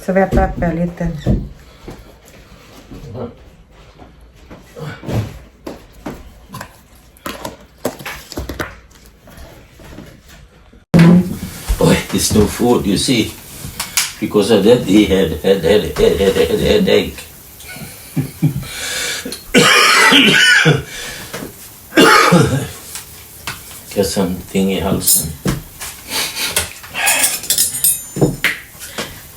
Svätta upp lite. Oh, it's no food, you see. Because of that, he had headache. Get something i halsen.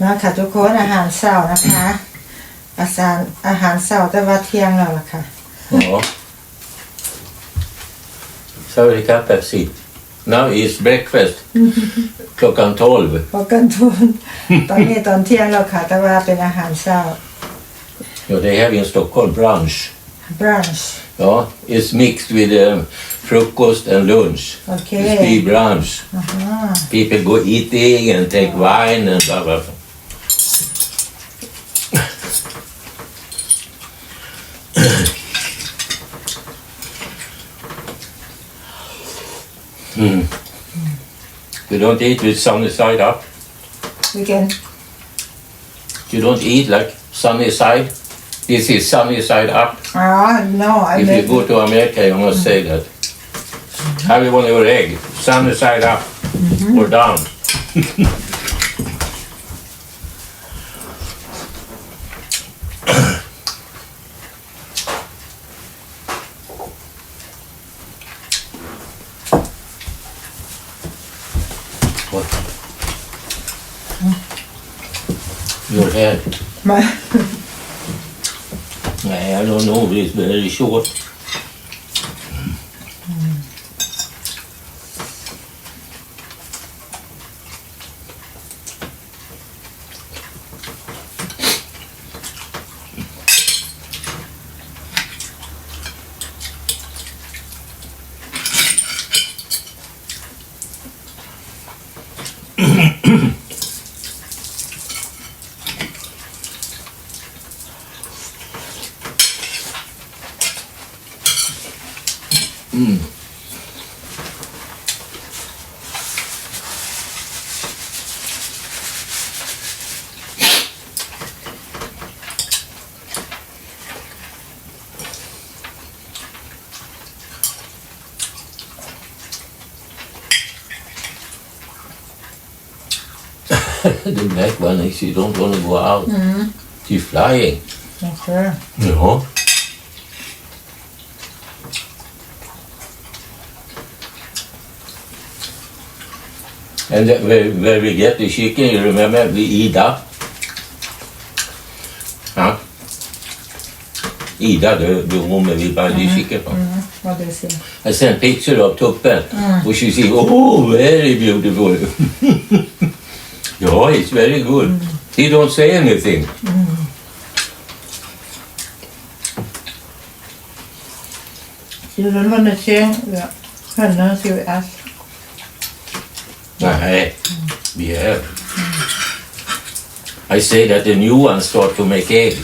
มาค่ะทุกคนอาหารเช้านะคะอาหารเช้าแต่ว่าเที่ยงแล้วล่ะค่ะ Ja. Saurika Pepsi. Now is breakfast. Klockan 12. พอกันทุน ตอนนี้ตอนเที่ยงแล้วค่ะแต่ว่าเป็นอาหารเช้า Ja, they have in Stockholm brunch. brunch Ja, it's mixed with frukost and lunch. Okay. It's big brunch. People go eating and take wine and blah blah blah. You don't eat with sunny side up. we can You don't eat like sunny side. This is sunny side up. no I If you make go to America, you must say that. Have you on your egg? Sunny side up or down. What? Your head. my I don't know. It's very short. The black one is you don't want to go out. She's flying. okay Ja. And where we get the chicken, you remember, we Ida. Huh? Ida, the woman we buy the chicken from. what do you say I sent picture of tuppen. And she said, oh, very beautiful. Yeah, it's very good. He don't say anything. you don't want to change the partner to us Nej, we have. I say that the new ones start to make egg.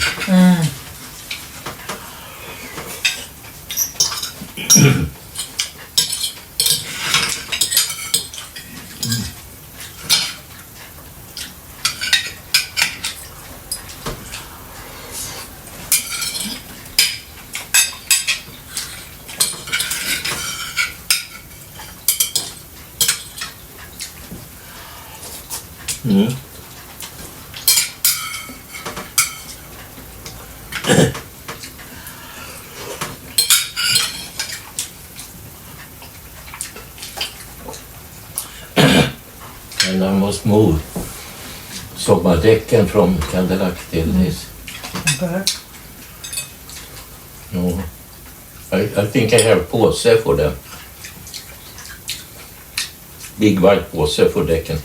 And I must move sommardäcken från Cadillac till this. okay No. I think I have påse for them. Big white påse for däcken.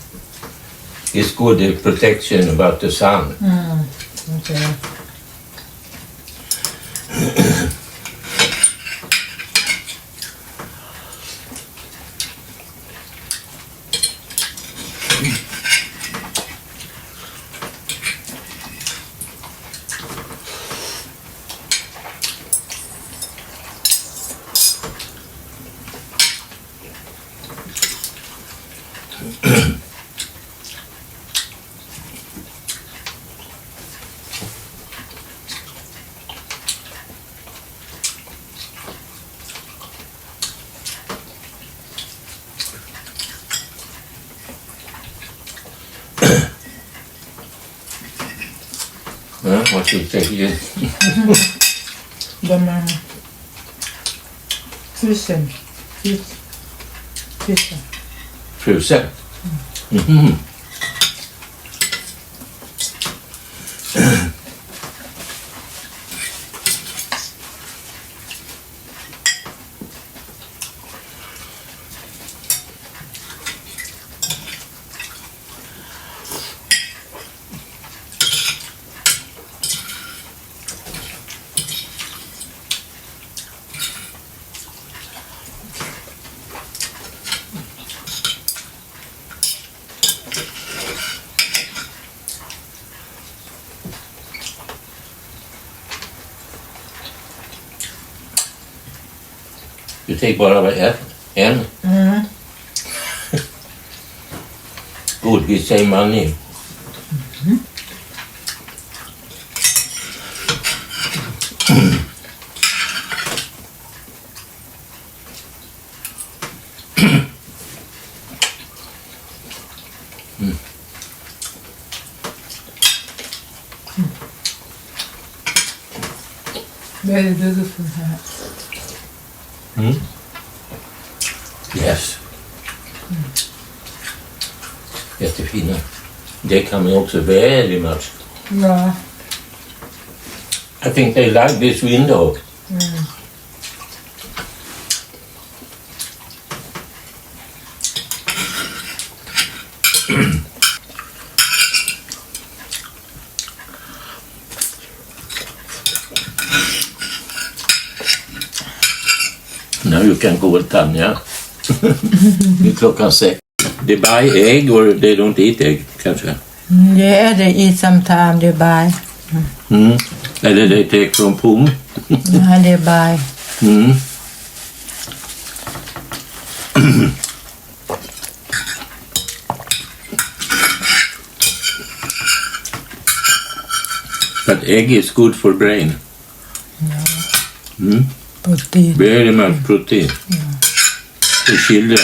It's good protection about the sun. okay to take it. De är frysen. Frysen. Frusen. Mhm. Du take bara en? Mm. Good, we save money. Very beautiful här. Yes. Jättefina. Det kan man också very much. Ja. I think they like this window. Now you can go with Tanya. Det är klockan 6. They buy egg or they don't eat egg, kanske? Yeah, they eat sometime, they buy. Eller they take from Pum. Yeah, they buy. But egg is good for brain. Protein. Very much protein. For children.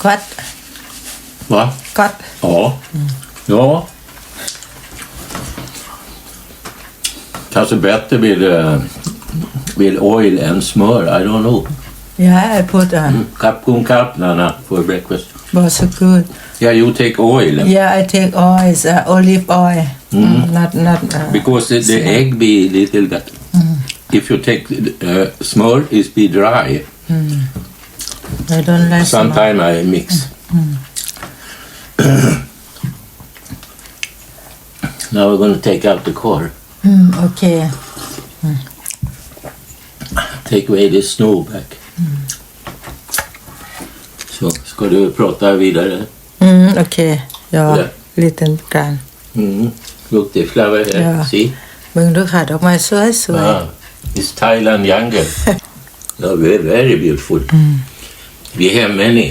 Gott. Va? Gott. Ja. Ja. Kanske bättre with oil and smör. I don't know. Yeah, I put Kapnarna for breakfast. was so good. Yeah, you take oil. Yeah, I take oil, olive oil. Not Because the egg be little bit. If you take smör, it be dry. I don't like Sometimes I mix. Now we're going to take out the core. Okay. Take away the snow back. Så, ska du prata vidare? Okay. Ja, Ja. liten grann. Look, the flower here. Ja. See? เบิ่งดูค่ะดอกไม้สวยสวย It's Thailand jungle. Yeah, very, very beautiful. We have many.